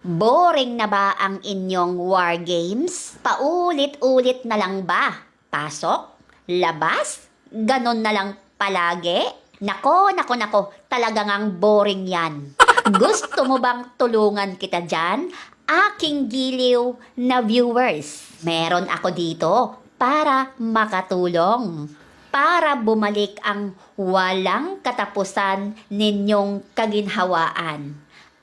Boring na ba ang inyong war games? Paulit-ulit na lang ba? Pasok? Labas? Ganon na lang palagi? Nako, talagang ang boring yan. Gusto mo bang tulungan kita dyan? Aking giliw na viewers. Meron ako dito para makatulong. Para bumalik ang walang katapusan ninyong kaginhawaan.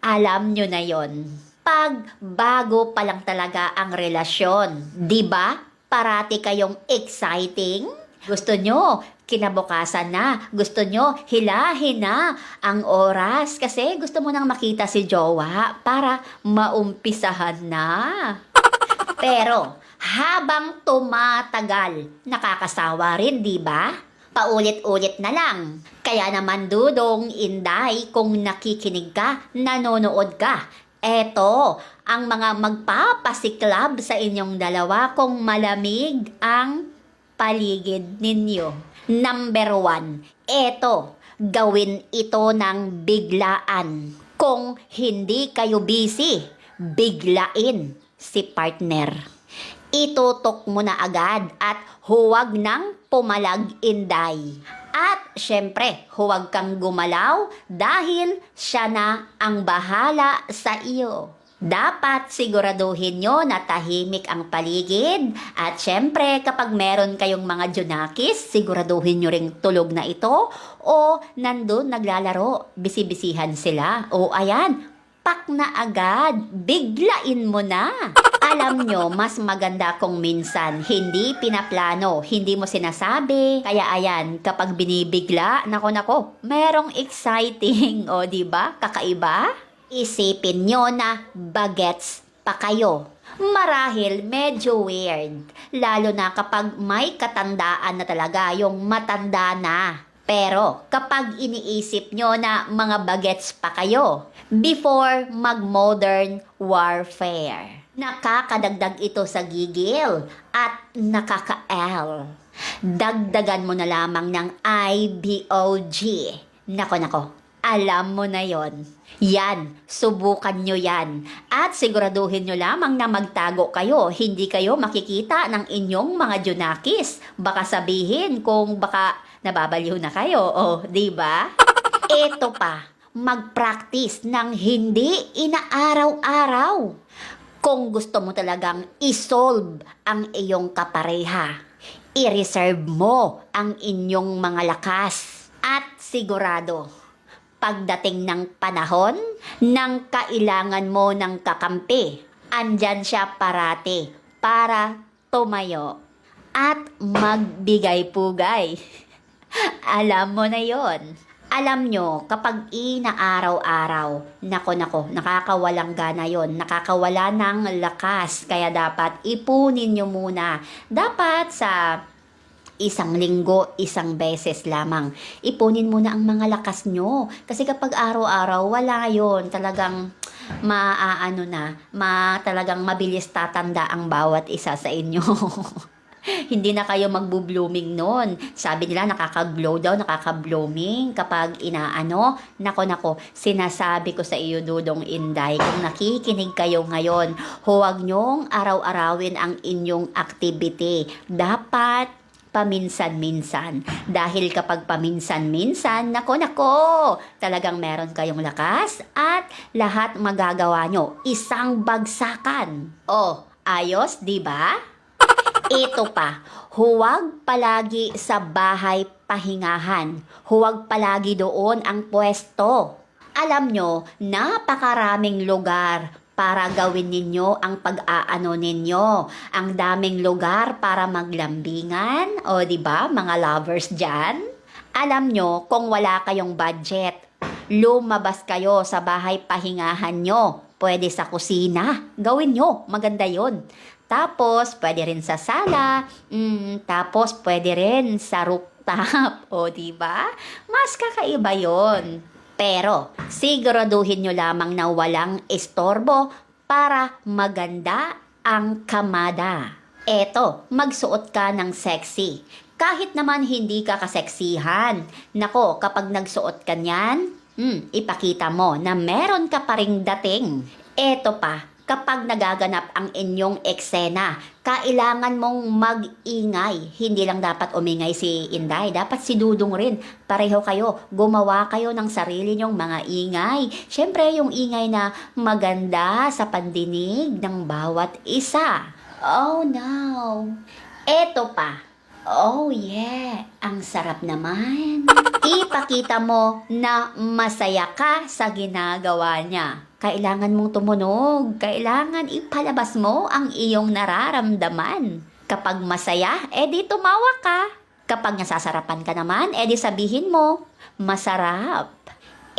Alam nyo na yon. Pag bago pa lang talaga ang relasyon, di ba? Parati kayong exciting. Gusto nyo, kinabukasan na. Gusto nyo, hilahin na ang oras. Kasi gusto mo nang makita si jowa para maumpisahan na. Pero, habang tumatagal, nakakasawa rin, di ba? Paulit-ulit na lang. Kaya naman Dudong, Inday, kung nakikinig ka, nanonood ka, eto, ang mga magpapasiklab sa inyong dalawa kung malamig ang paligid ninyo. Number 1, eto, gawin ito ng biglaan. Kung hindi kayo busy, biglain si partner. Itutok mo na agad at huwag nang pumalag, Inday. At syempre, huwag kang gumalaw dahil siya na ang bahala sa iyo. Dapat siguraduhin nyo na tahimik ang paligid. At syempre, kapag meron kayong mga junakis, siguraduhin nyo ring tulog na ito o nandun naglalaro, bisibisihan sila. O ayan, pak na agad, biglain mo na. Alam nyo, mas maganda kung minsan hindi pinaplano, hindi mo sinasabi. Kaya ayan, kapag binibigla, nako, merong exciting. O diba, kakaiba? Isipin nyo na bagets pa kayo. Marahil medyo weird, lalo na kapag may katandaan na talaga, yung matanda na. Pero kapag iniisip nyo na mga bagets pa kayo, before mag-modern warfare, nakakadagdag ito sa gigil at nakaka-L. Dagdagan mo na lamang ng IBOG. Nako, alam mo na yon. Yan, subukan nyo yan. At siguraduhin nyo lamang na magtago kayo. Hindi kayo makikita ng inyong mga junakis. Baka sabihin kung baka nababaliw na kayo. O, diba? Ito pa, mag-practice ng hindi inaaraw-araw. Kung gusto mo talagang isolve ang iyong kapareha, i-reserve mo ang inyong mga lakas. At sigurado, pagdating ng panahon, ng kailangan mo ng kakampi, andyan siya parati para tumayo at magbigay-pugay. Alam mo na yon. Alam nyo, kapag inaaraw-araw, nako, nakakawalang gana yon, nakakawala ng lakas. Kaya dapat ipunin nyo muna. Dapat sa isang linggo, isang beses lamang. Ipunin muna ang mga lakas nyo. Kasi kapag araw-araw, wala yon. Talagang talagang mabilis tatanda ang bawat isa sa inyo. Hindi na kayo magbo-blooming noon. Sabi nila nakaka-glow daw, nakaka-blooming kapag nako, sinasabi ko sa iyo Dudong, Inday, kung nakikinig kayo ngayon, huwag nyong araw-arawin ang inyong activity. Dapat paminsan-minsan. Dahil kapag paminsan-minsan, nako, talagang meron kayong lakas at lahat magagawa nyo. Isang bagsakan. Oh, ayos, di ba? Ito pa, huwag palagi sa bahay pahingahan. Huwag palagi doon ang pwesto. Alam nyo, napakaraming lugar para gawin ninyo ang pag-aano ninyo. Ang daming lugar para maglambingan. O diba, mga lovers dyan? Alam nyo, kung wala kayong budget, lumabas kayo sa bahay pahingahan nyo. Pwede sa kusina. Gawin nyo, maganda yon. Tapos, pwede rin sa sala. Tapos, pwede rin sa rooftop. O, diba? Mas kakaiba yon. Pero, siguraduhin nyo lamang na walang istorbo para maganda ang kamada. Eto, magsuot ka ng sexy. Kahit naman hindi ka kaseksihan. Nako, kapag nagsuot ka niyan, ipakita mo na meron ka pa ring dating. Eto pa, kapag nagaganap ang inyong eksena, kailangan mong mag-ingay. Hindi lang dapat umingay si Inday, dapat si Dudong rin. Pareho kayo, gumawa kayo ng sarili nyong mga ingay. Siyempre, yung ingay na maganda sa pandinig ng bawat isa. Oh no! Eto pa. Oh yeah, ang sarap naman. Ipakita mo na masaya ka sa ginagawa niya. Kailangan mong tumunog. Kailangan ipalabas mo ang iyong nararamdaman. Kapag masaya, edi tumawa ka. Kapag nasasarapan ka naman, edi sabihin mo, masarap.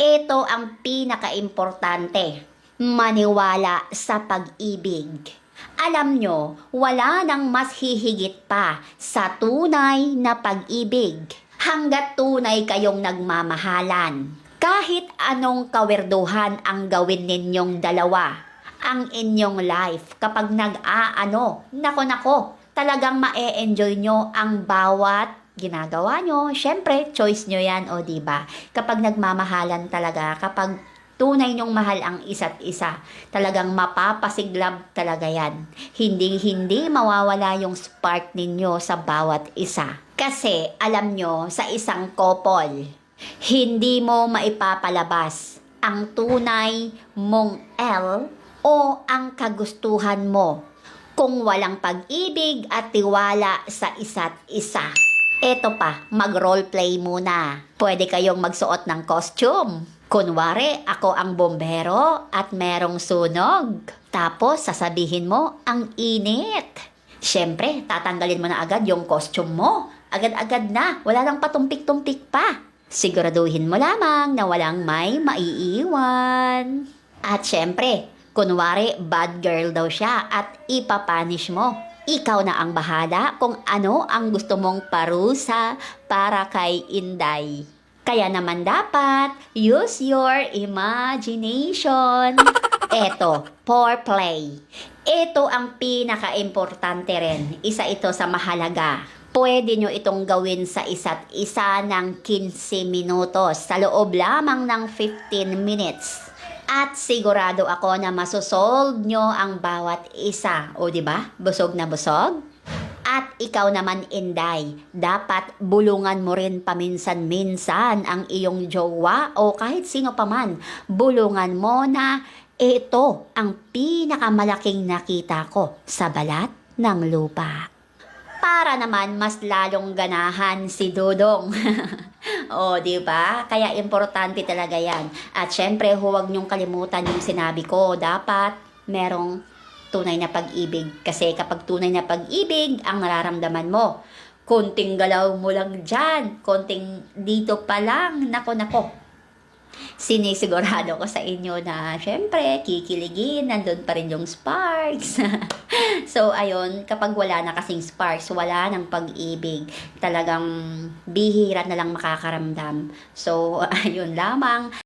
Ito ang pinaka-importante. Maniwala sa pag-ibig. Alam nyo, wala nang mas hihigit pa sa tunay na pag-ibig. Hanggat tunay kayong nagmamahalan. Kahit anong kawerduhan ang gawin ninyong dalawa, ang inyong life, kapag nako, talagang ma-e-enjoy nyo ang bawat ginagawa nyo. Siyempre, choice nyo yan, o diba? Kapag nagmamahalan talaga, kapag tunay nyong mahal ang isa't isa, talagang mapapasiglab talaga yan. Hindi mawawala yung spark ninyo sa bawat isa. Kasi, alam nyo, sa isang couple, hindi mo maipapalabas ang tunay mong L o ang kagustuhan mo kung walang pag-ibig at tiwala sa isa't isa. Eto pa, mag-roleplay muna. Pwede kayong magsuot ng costume. Kunwari, ako ang bombero at merong sunog. Tapos, sasabihin mo, ang init. Siyempre, tatanggalin mo na agad yung costume mo. Agad-agad na, wala nang patumpik-tumpik pa. Siguraduhin mo lamang na walang may maiiwan. At syempre, kunwari bad girl daw siya at ipapanish mo. Ikaw na ang bahala kung ano ang gusto mong parusa para kay Inday. Kaya naman dapat, use your imagination. Eto, foreplay. Ito ang pinaka-importante rin. Isa ito sa mahalaga. Pwede nyo itong gawin sa isa't isa ng 15 minutos sa loob lamang ng 15 minutes. At sigurado ako na masosolve nyo ang bawat isa. O diba? Busog na busog? At ikaw naman, Inday, dapat bulungan mo rin paminsan-minsan ang iyong jowa o kahit sino paman. Bulungan mo na ito ang pinakamalaking nakita ko sa balat ng lupa. Para naman mas lalong ganahan si Dudong. O, di ba? Kaya importante talaga yan. At syempre, huwag niyong kalimutan yung sinabi ko. Dapat merong tunay na pag-ibig. Kasi kapag tunay na pag-ibig ang nararamdaman mo, konting galaw mo lang dyan, konting dito pa lang, nako. Sinisigurado ko sa inyo na syempre, kikiligin, nandun pa rin yung sparks. So, ayun, kapag wala na kasing sparks, wala ng pag-ibig, talagang bihira na lang makakaramdam. So, ayun lamang.